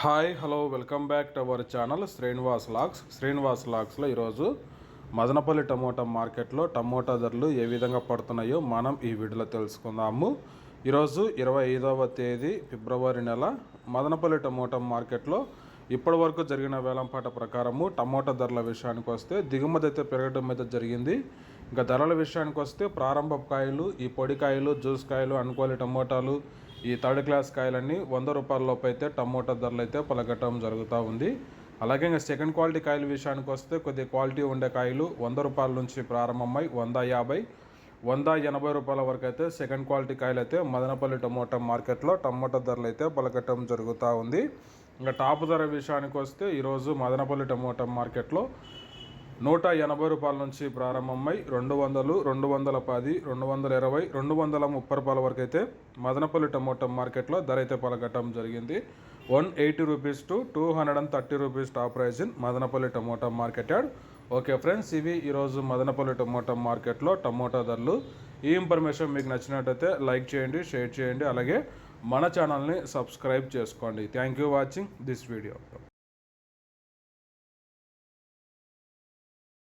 Hi hello welcome back to our channel Srinivas లాగ్స్లో ఈరోజు Madanapalle tomato మార్కెట్లో టమోటా ధరలు ఏ విధంగా పడుతున్నాయో మనం ఈ వీడియోలో తెలుసుకుందాము. ఈరోజు 25వ తేదీ ఫిబ్రవరి నెల మదనపల్లి టమోటా మార్కెట్లో ఇప్పటి వరకు జరిగిన వేలంపాట ప్రకారము టమోటా ధరల విషయానికి వస్తే దిగుమతి అయితే పెరగడం అయితే జరిగింది. ఇంకా ధరల విషయానికి వస్తే ప్రారంభ కాయలు, ఈ పొడి కాయలు, జ్యూస్ కాయలు, అనుకోని టమోటాలు, ఈ థర్డ్ క్లాస్ కాయలన్నీ 100 రూపాయల లోపు అయితే టమోటా ధరలు అయితే పలకటం జరుగుతూ ఉంది. అలాగే ఇంకా సెకండ్ క్వాలిటీ కాయల విషయానికి వస్తే కొద్ది క్వాలిటీ ఉండే కాయలు 100 రూపాయల నుంచి ప్రారంభమై 150, 180 రూపాయల వరకు అయితే సెకండ్ క్వాలిటీ కాయలు అయితే మదనపల్లి టమోటా మార్కెట్లో టమోటా ధరలు అయితే పలకటం జరుగుతూ ఉంది. ఇంకా టాప్ ధర విషయానికి వస్తే ఈరోజు మదనపల్లి టమోటా మార్కెట్లో 180 రూపాయల నుంచి ప్రారంభమై 200, 210, 220, 230 రూపాయల వరకు అయితే మదనపల్లి టమోటా మార్కెట్లో ధర అయితే పలకటం జరిగింది. 180 rupees to 230 rupees top price in Madanapalle tomato market yard. Okay friends, ఇవి ఈరోజు మదనపల్లి టమోటా మార్కెట్లో టమోటా ధరలు. ఈ ఇన్ఫర్మేషన్ మీకు నచ్చినట్టయితే లైక్ చేయండి, షేర్ చేయండి, అలాగే మన ఛానల్ని సబ్స్క్రైబ్ చేసుకోండి. Thank you watching this video.